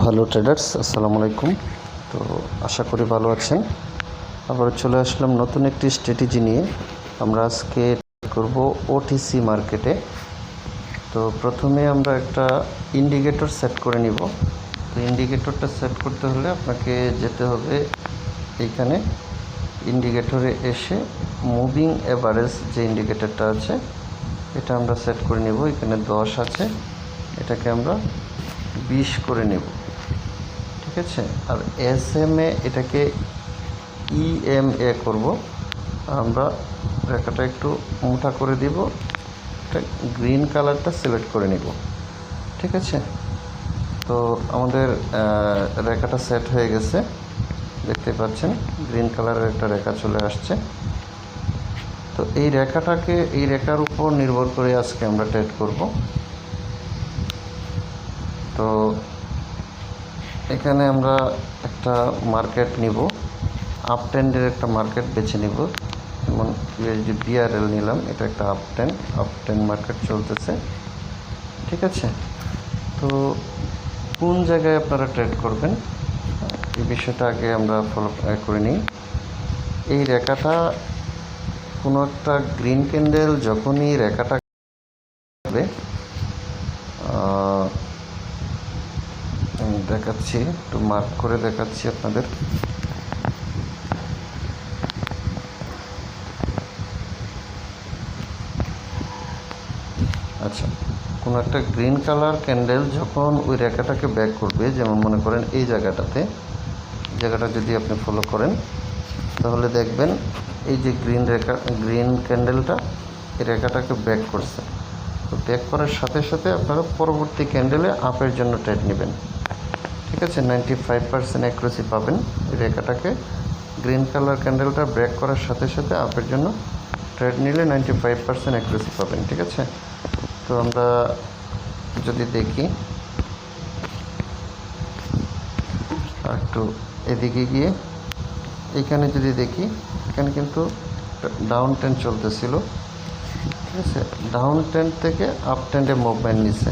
Hello traders, আসসালামু আলাইকুম। তো আশা করি ভালো আছেন। আবার চলে আসলাম নতুন একটি স্ট্র্যাটেজি নিয়ে। আমরা আজকে করব ওটিসি মার্কেটে। তো প্রথমে আমরা একটা ইন্ডিকেটর সেট করে নিব। তো ইন্ডিকেটরটা সেট করতে হলে আপনাকে যেতে হবে এইখানে ইন্ডিকেটরে এসে মুভিং এভারেজ যে ইন্ডিকেটরটা আছে এটা আমরা সেট করে নেব। এখানে 10 আছে, এটাকে আমরা 20 করে নেব, ঠিক আছে। আর SMA এটাকে EMA করব। আমরা রেখাটা একটু মোটা করে দিব, এটা গ্রিন কালারটা সিলেক্ট করে নিব, ঠিক আছে। তো আমাদের রেখাটা সেট হয়ে গেছে, দেখতে পাচ্ছেন গ্রিন কালারের একটা রেখা চলে আসছে। তো এই রেখার উপর নির্ভর করে আজকে আমরা ট্রেড করব। তো এখানে আমরা একটা মার্কেট নিব, আপ ট্রেন্ডের একটা মার্কেট বেছে নিব। যেমন USD BRL নিলাম, এটা একটা আপ ট্রেন্ড মার্কেট চলতেছে, ঠিক আছে। তো কোন জায়গায় আপনারা ট্রেড করবেন এই বিষয়টা আগে আমরা ফলো করে নিই। এই রেখাটা কোনো একটা গ্রিন ক্যান্ডেল যখনই রেখাটা হবে, আমি দেখাচ্ছি, একটু মার্ক করে দেখাচ্ছি আপনাদের। আচ্ছা, কোনো একটা গ্রিন কালার ক্যান্ডেল যখন ওই রেখাটাকে ব্যাক করবে, যেমন মনে করেন এই জায়গাটা যদি আপনি ফলো করেন তাহলে দেখবেন এই যে গ্রিন ক্যান্ডেলটা এই রেখাটাকে ব্যাক করছে। তো ব্যাক করার সাথে সাথে আপনারা পরবর্তী ক্যান্ডেলে আপের জন্য ট্রেড নেবেন, ঠিক আছে। 95% অ্যাকুরেসি পাবেন এই রেখাটাকে। গ্রিন কালার ক্যান্ডেলটা ব্রেক করার সাথে সাথে আপের জন্য ট্রেড নিলে 95% অ্যাকুরেসি পাবেন, ঠিক আছে। তো আমরা যদি দেখি একটু এদিকে গিয়ে এইখানে যদি দেখি, এখানে কিন্তু ডাউন ট্রেন্ড চলতেছিল, ঠিক আছে। ডাউন ট্রেন্ড থেকে আপ ট্রেন্ডে মুভমেন্ট নিছে।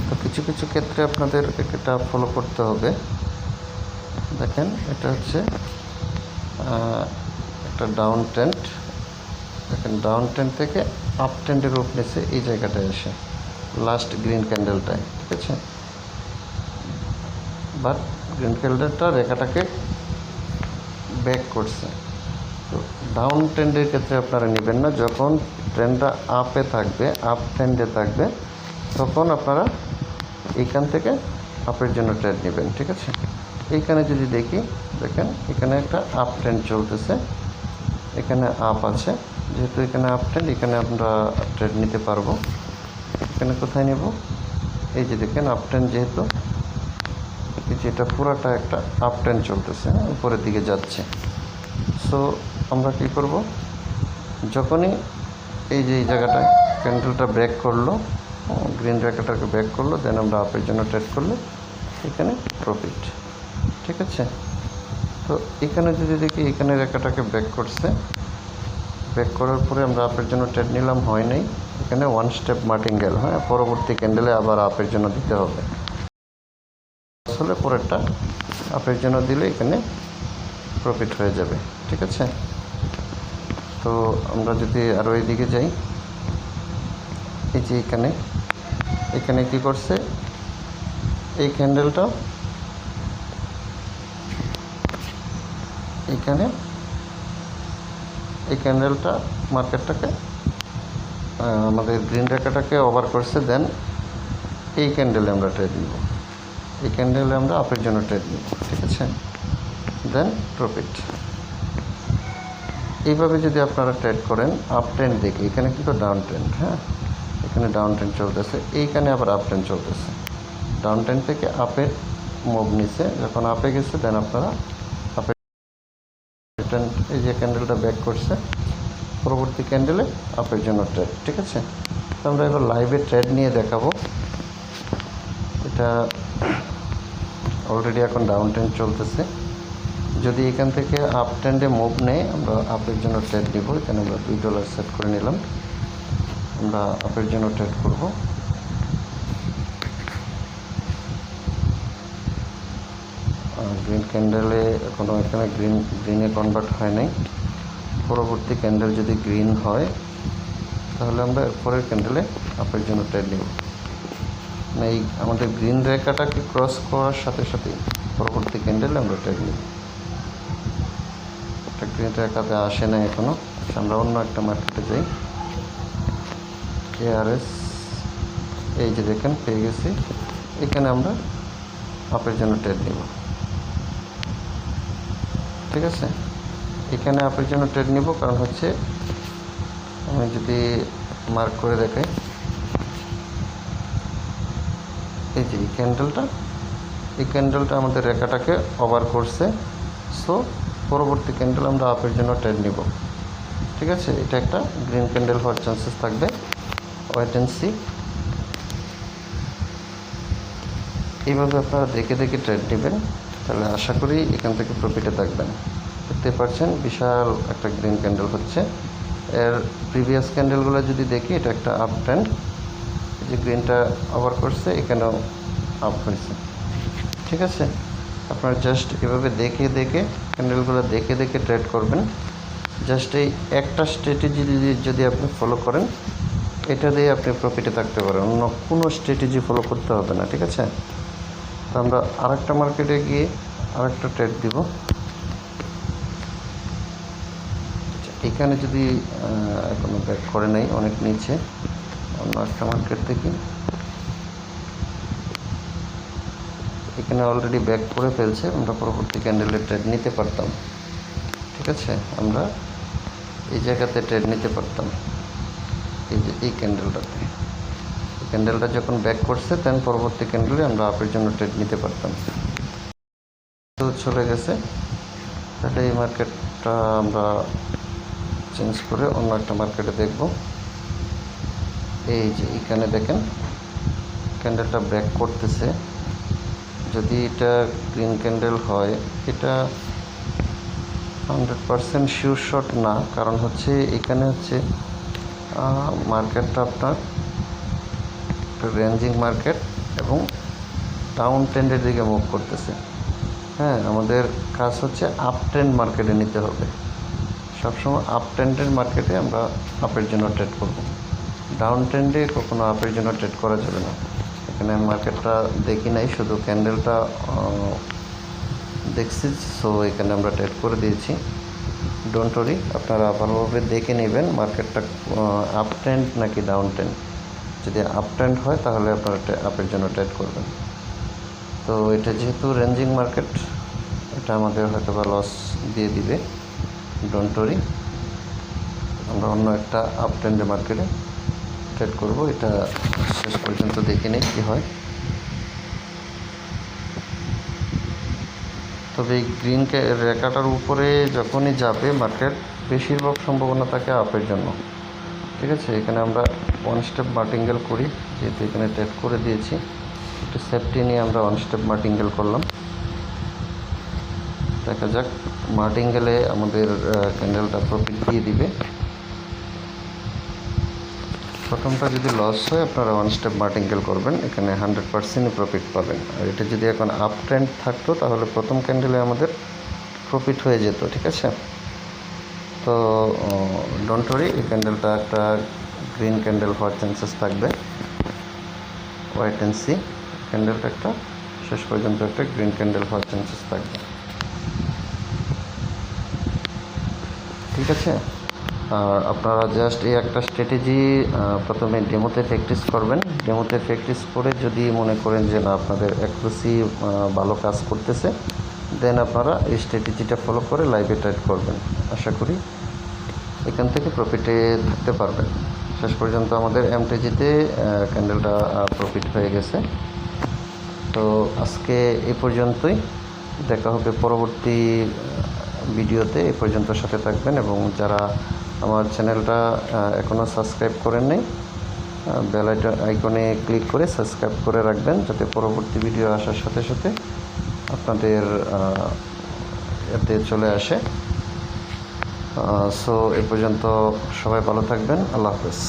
তো কিছু কিছু ক্ষেত্রে আপনাদের এটা ফলো করতে হবে। দেখেন এটা হচ্ছে একটা ডাউন ট্রেন্ড, দেখেন ডাউন ট্রেন্ড থেকে আপ ট্রেন্ডের রূপ নিচ্ছে এই জায়গাটায় এসে লাস্ট গ্রিন ক্যান্ডেলটায়, ঠিক আছে। বাট গ্রিন ক্যান্ডেলটা রেখাটাকে ব্যাক করছে। তো ডাউন ট্রেন্ডের ক্ষেত্রে আপনারা নেবেন না। যখন ট্রেন্ডটা আপে থাকবে, আপ ট্রেন্ডে থাকবে, তখন আপনারা এইখান থেকে আপের জন্য ট্রেড নেবেন, ঠিক আছে। এইখানে যদি দেখি, দেখেন এখানে একটা আপ ট্রেন্ড চলতেছে, এখানে আপ আছে, যেহেতু এখানে আপ ট্রেন্ড, এখানে আমরা ট্রেড নিতে পারবো। এখানে কোথায় নেব, এই যে দেখেন আপ ট্রেন্ড, যেহেতু এই যে এটা পুরাটা একটা আপ ট্রেন্ড চলতেছে, উপরের দিকে যাচ্ছে। সো আমরা কী করব, যখনই এই যে এই জায়গাটায় ক্যান্ডেলটা ব্রেক করলো, গ্রিন রেখাটাকে ব্রেক করলো, দেন আমরা আপের জন্য ট্রেড করলে এখানে প্রফিট, ঠিক আছে। তো এখানে যদি দেখি, এখানে রেখাটাকে ব্রেক করছে, ব্রেক করার পরে আমরা আপের জন্য ট্রেড নিলাম, হয় নাই। এখানে ওয়ান স্টেপ মার্টিঙ্গেল, হ্যাঁ, পরবর্তী ক্যান্ডেলে আবার আপের জন্য দিতে হবে। আসলে পরেরটা আপের জন্য দিলে এখানে প্রফিট হয়ে যাবে, ঠিক আছে। তো আমরা যদি আরও এইদিকে যাই, এই যে এখানে কি করছে, এই ক্যান্ডেলটা এখানে এই ক্যান্ডেলটা মার্কেটটাকে আমাদের গ্রিন রেখাটাকে ওভার করছে। দেন এই ক্যান্ডেলে আমরা ট্রেড নিব, এই ক্যান্ডেলে আমরা আপের জন্য ট্রেড নিব, ঠিক আছে। দেন প্রফিট। এইভাবে যদি আপনারা ট্রেড করেন, আপ ট্রেন্ড দেখে, এখানে কিন্তু ডাউন ট্রেন্ড, হ্যাঁ, এখানে ডাউন ট্রেন্ড চলতেছে, এইখানে আবার আপ ট্রেন্ড চলতেছে। ডাউন ট্রেন্ড থেকে আপে মুভ নিছে, যখন আপে গেছে দেন আপনারা আপে ট্রেন্ড, এই যে ক্যান্ডেলটা ব্যাক করছে, পরবর্তী ক্যান্ডেলে আপের জন্য ট্রেড, ঠিক আছে। তো আমরা এবার লাইভে ট্রেড নিয়ে দেখাবো। এটা অলরেডি এখন ডাউন ট্রেন্ড চলতেছে। যদি এখান থেকে আপ ট্রেন্ডে মুভ নেয়, আমরা আপের জন্য ট্রেড নিব। এখানে আমরা $2 সেট করে নিলাম, আমরা আপের জন্য ট্রেড করব। গ্রিন ক্যান্ডেলে এখনও এখানে গ্রিনে কনভার্ট হয় নাই। পরবর্তী ক্যান্ডেল যদি গ্রিন হয় তাহলে আমরা পরের ক্যান্ডেলে আপের জন্য ট্রেড নেব। মানে এই আমাদের গ্রিন রেখাটাকে ক্রস করার সাথে সাথেই পরবর্তী ক্যান্ডেলে আমরা ট্রেড নেব। একটা গ্রিন রেখাতে আসে না এখনও, আমরা অন্য একটা মার্কেটে যাই। KRS এই যে দেখেন পেয়ে গেছি, এখানে আমরা আপের জন্য ট্রেড নেব। ঠিক আছে, এখানে আপের জন্য ট্রেড নিব, কারণ হচ্ছে আমি যদি মার্ক করে দেখাই, এই যে এই ক্যান্ডেলটা আমাদের রেখাটাকে ওভার করছে। সো পরবর্তী ক্যান্ডেল আমরা আপের জন্য ট্রেড নিব। ঠিক আছে, এটা একটা গ্রিন ক্যান্ডেল হওয়ার চান্সেস থাকবে। Wait and see. এইভাবে আপনারা দেখে দেখে ট্রেড নেবেন, তাহলে আশা করি এখান থেকে প্রফিটে থাকবেন। দেখতে পাচ্ছেন বিশাল একটা গ্রিন ক্যান্ডেল হচ্ছে। এর প্রিভিয়াস ক্যান্ডেলগুলো যদি দেখি, এটা একটা আপ ট্রেন্ড, যে গ্রিনটা ওভার করছে, এখানেও আপ হয়েছে। ঠিক আছে, আপনারা জাস্ট এভাবে দেখে দেখে ক্যান্ডেলগুলো দেখে দেখে ট্রেড করবেন। জাস্ট এই একটা স্ট্র্যাটেজি যদি আপনি ফলো করেন, এটা দিয়ে আপনি প্রফিটে থাকতে পারেন, অন্য কোনো স্ট্র্যাটেজি ফলো করতে হবে না। ঠিক আছে, তো আমরা আরেকটা মার্কেটে গিয়ে আরেকটা ট্রেড দিব। এখানে যদি এখনো ব্যাক করে নাই, অনেক নিচে, অন্য একটা মার্কেট থেকে এখানে অলরেডি ব্যাক করে ফেলছে, আমরা পরবর্তী ক্যান্ডেলে ট্রেড নিতে পারতাম। ঠিক আছে, আমরা এই জায়গাতে ট্রেড নিতে পারতাম, এই যে এই ক্যান্ডেলটা যখন ব্যাক করছে, দেন পরবর্তী ক্যান্ডেলে আমরা আপের জন্য ট্রেড নিতে পারতাম। তো চলে গেছে, তাহলে এই মার্কেটটা আমরা চেঞ্জ করে অন্য একটা মার্কেটে দেখব। এই যে এখানে দেখেন ক্যান্ডেলটা ব্যাক করতেছে। যদি এটা গ্রিন ক্যান্ডেল হয়, এটা 100% শিওর শট না, কারণ হচ্ছে এখানে হচ্ছে মার্কেটটা আপনার রেঞ্জিং মার্কেট এবং ডাউন ট্রেন্ডের দিকে মুভ করতেছে। হ্যাঁ, আমাদের কাজ হচ্ছে আপ ট্রেন্ড মার্কেটে নিতে হবে। সবসময় আপ ট্রেন্ডের মার্কেটে আমরা আপের জন্য ট্রেড করব। ডাউন ট্রেন্ডে কখনো আপের জন্য ট্রেড করা যাবে না। এখানে মার্কেটটা দেখি নাই, শুধু ক্যান্ডেলটা দেখছি, সো এখানে আমরা ট্রেড করে দিয়েছি। ডোন্ট ওয়ারি, আপনারা ভালোভাবে দেখে নেবেন মার্কেটটা আপ ট্রেন্ড নাকি ডাউন ট্রেন্ড। যদি আপ ট্রেন্ড হয় তাহলে আপনারা আপের জন্য ট্রেড করবেন। তো এটা যেহেতু রেঞ্জিং মার্কেট, এটা আমাদের হয়তো বা লস দিয়ে দিবে। ডোন্ট ওয়ারি, আমরা অন্য একটা আপ ট্রেন্ডের মার্কেটে ট্রেড করব। এটা শেষ পর্যন্ত দেখে নিই কী হয়। তবে এই গ্রিন রেখাটার উপরে যখনই যাবে মার্কেট, বেশিরভাগ সম্ভাবনা থাকে আপের জন্য। ঠিক আছে, এখানে আমরা ওয়ান স্টেপ মার্টিঙ্গেল করি, যেহেতু এখানে ট্রেড করে দিয়েছি, একটু সেফটি নিয়ে আমরা ওয়ান স্টেপ মার্টিঙ্গেল করলাম। দেখা যাক মার্টিঙ্গেলে আমাদের ক্যান্ডেলটা প্রফিট দিয়ে দিবে। প্রথমটা যদি লস হয়, আপনারা ওয়ান স্টেপ মার্টিঙ্গেল করবেন, এখানে 100% প্রফিট পাবেন। আর এটা যদি এখন আপ ট্রেন্ড থাকতো, তাহলে প্রথম ক্যান্ডেলে আমাদের প্রফিট হয়ে যেত। ঠিক আছে, তো ডোন্ট ওয়ারি, এই ক্যান্ডেলটা একটা গ্রিন ক্যান্ডেল হওয়ার চান্সেস থাকবে। ওয়েট অ্যান্ড সি, ক্যান্ডেলটা একটা শেষ পর্যন্ত একটা গ্রিন ক্যান্ডেল হওয়ার চান্সেস থাকবে। ঠিক আছে, আর আপনারা জাস্ট এই একটা স্ট্র্যাটেজি প্রথমে ডেমোতে প্র্যাকটিস করবেন। ডেমোতে প্র্যাকটিস করে যদি মনে করেন যে না, আপনাদের অ্যাকুরেসি ভালো কাজ করতেছে, দেন আপনারা এই স্ট্র্যাটেজিটা ফলো করে লাইভে ট্রেড করবেন। আশা করি এখান থেকে প্রফিটে থাকতে পারবেন। শেষ পর্যন্ত আমাদের এমটিজিতে ক্যান্ডেলটা প্রফিট হয়ে গেছে। তো আজকে এই পর্যন্তই, দেখা হবে পরবর্তী ভিডিওতে। এই পর্যন্ত সাথে থাকবেন, এবং যারা আমার চ্যানেলটা এখনও সাবস্ক্রাইব করেন নাই, বেল আইকনে ক্লিক করে সাবস্ক্রাইব করে রাখবেন, যাতে পরবর্তী ভিডিও আসার সাথে সাথে আপনাদের এতে চলে আসে। সো এই পর্যন্ত সবাই ভালো থাকবেন। আল্লাহ হাফেজ।